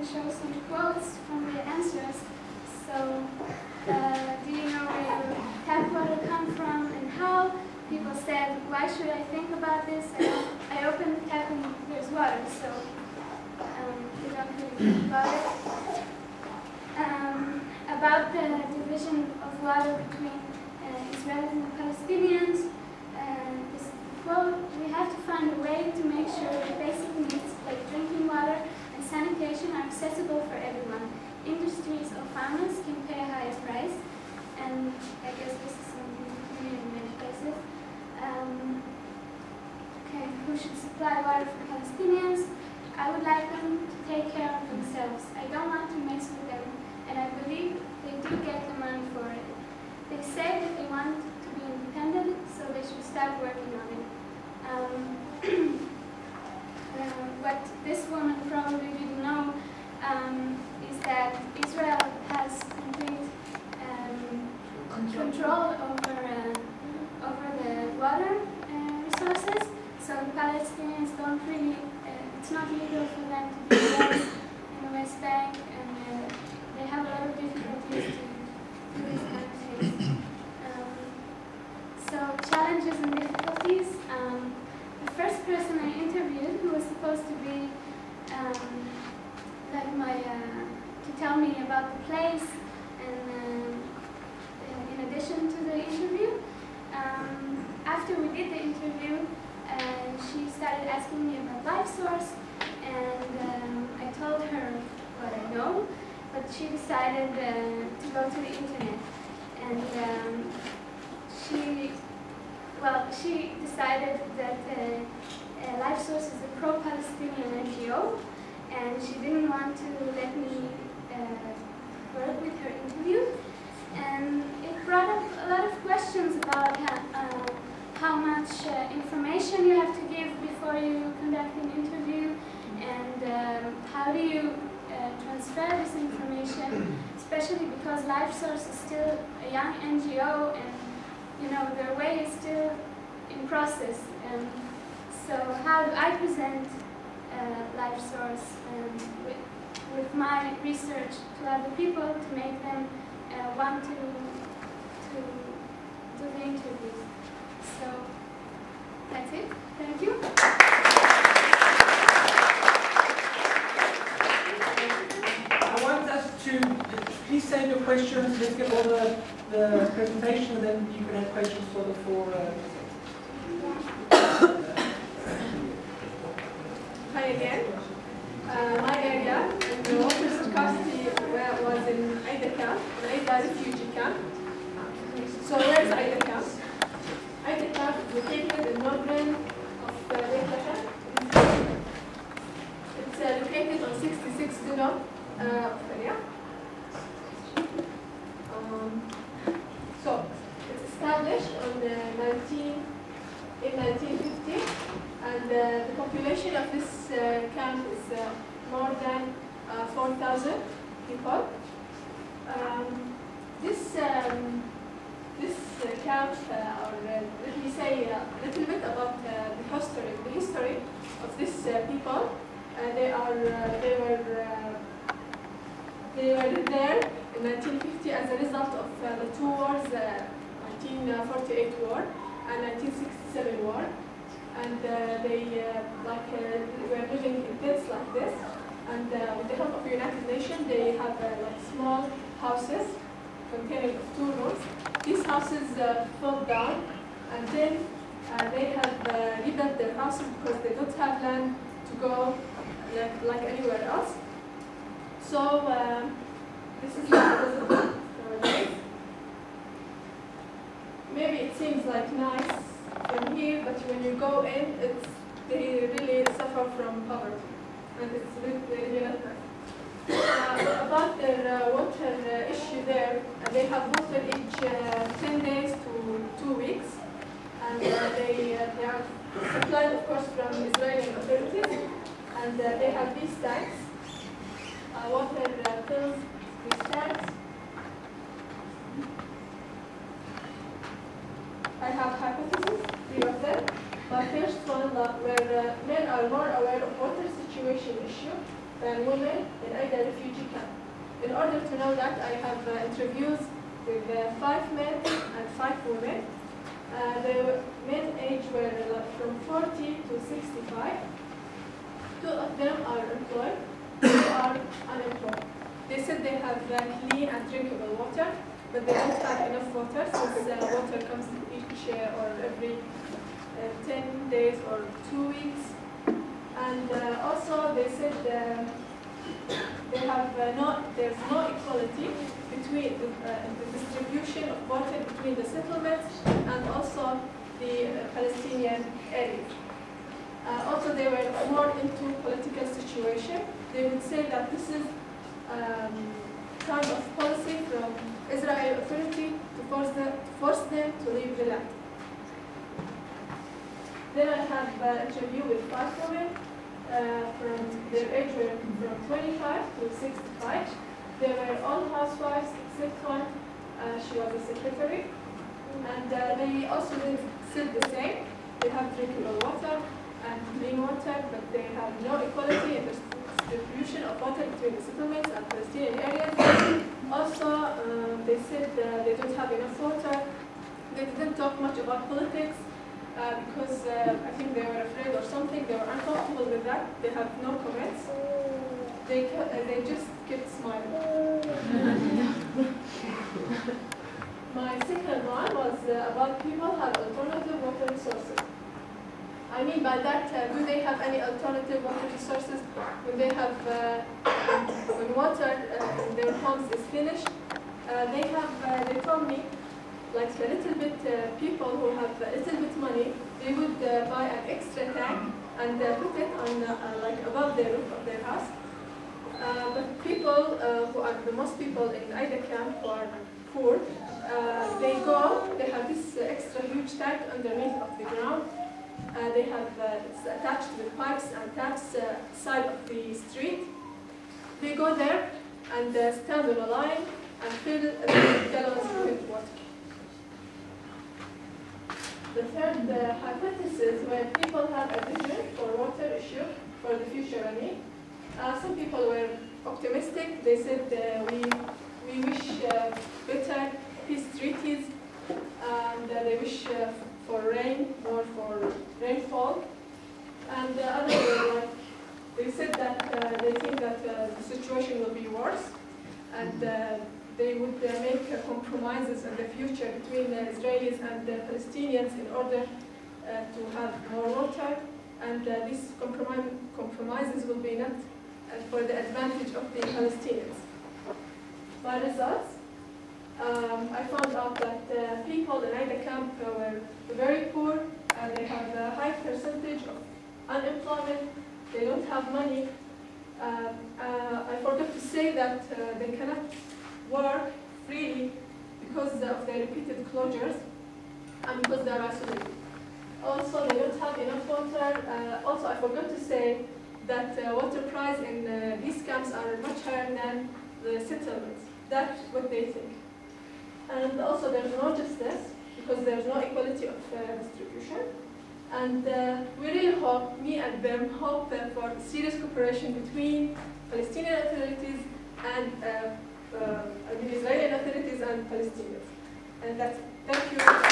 show some quotes from the answers. So, do you know where your tap water come from and how? People said, why should I think about this? I open the tap and there's water, so we don't really think about it. About the division of water between Israelis and Palestinians, this is the quote: we have to find a way to make sure that basic needs like drinking water and sanitation are accessible for everyone. Industries or farmers can pay a higher price, and I guess this is something we need in many places. Okay, who should supply water for Palestinians? I would like them to take care of themselves. I don't want to mess with them, and I believe they do get the money for it. They say that they want to be independent, so they should start working on it. What this woman probably didn't know is that Israel has complete control over the water resources, so the Palestinians don't really, it's not legal for them to do wells in the West Bank, and they have a lot of difficulties to do these kind of things. So challenges and difficulties. The first person I interviewed, who was supposed to be like to tell me about the place, and in addition to the interview, after we did the interview, she started asking me about LifeSource, and I told her what I know, but she decided to go to the internet, and she decided that LifeSource is a pro-Palestinian NGO, and she didn't want to let me work with her interview. And it brought up a lot of questions about how much information you have to give before you conduct an interview, and how do you transfer this information, especially because LifeSource is still a young NGO, and their way is still in process. So how do I present LifeSource with my research to other people to make them want to do the interview? So that's it. Thank you. I want us to please save your questions. Let's get all the presentation, and then you can have questions for the four. Hi again. My area, the water scarcity was in Aida camp, an Aida refugee camp. So where's Aida camp? Aida camp is located in northern of Bethlehem. It's located on 66 dunam of area. So it's established in 1950, and the population of this camp is more than 4,000 people. This camp, or let me say a little bit about the history of these people. They were there in 1950 as a result of the two wars, 1948 war and 1967 war, and they were living in tents like this. And with the help of the United Nations, they have small houses containing 2 rooms. These houses fell down, and then they have rebuilt their houses because they don't have land to go like anywhere else. So this is what it was nowadays. Maybe it seems like nice from here, but when you go in, they really suffer from poverty, and it's really not nice. About their water issue there, they have water each 10 days to 2 weeks, and they are supplied, of course, from Israeli authorities, and they have these tanks. Water fills these tanks. I have hypotheses, 3 of them. My first one, where men are more aware of water situation issue women in Aida refugee camp. In order to know that, I have interviews with 5 men and 5 women. The men age were from 40 to 65. 2 of them are employed, 2 are unemployed. They said they have clean and drinkable water, but they don't have enough water since water comes each or every 10 days or 2 weeks. And also they said they have there's no equality between the distribution of water between the settlements and also the Palestinian areas. Also, they were more into political situation. They would say that this is kind of policy from Israeli authority to force them to leave the land. Then I have an interview with 5 women from their age were from 25 to 65. They were all housewives except one. She was a secretary. And they also said the same. They have drinkable water and clean water, but they have no equality in the distribution of water between the settlements and Palestinian areas. Also, they said they don't have enough water. They didn't talk much about politics because I think they were afraid or something. They were uncomfortable with that. They have no comments. They just kept smiling. My second one was about people have alternative water resources. I mean by that, do they have any alternative water resources when they have, when water in their homes is finished? They told me, like a little bit people who have a little bit money, they would buy an extra tank and put it on like above the roof of their house. But people who are the most people in Aida camp who are poor, they have this extra huge tank underneath of the ground. It's attached with pipes and taps side of the street. They go there and stand on a line and fill gallons with water. The third hypothesis, where people have a vision for water issue for the future, some people were optimistic. They said we wish better peace treaties, and they wish for rain or for rainfall. And others were like, they said that they think that the situation will be worse, and they would make compromises in the future between the Israelis and the Palestinians in order to have more water, and these compromises will be not for the advantage of the Palestinians. By results, I found out that people in Aida camp were very poor, and they have a high percentage of unemployment. They don't have money. I forgot to say that they cannot work freely because of the repeated closures and because they are isolated. Also, they don't have enough water. Also, I forgot to say that water price in these camps are much higher than the settlements. That's what they think. And also, there's no justice because there's no equality of distribution. And we really hope, me and them, hope for serious cooperation between Palestinian authorities and Israeli authorities and Palestinians. And that's it. Thank you.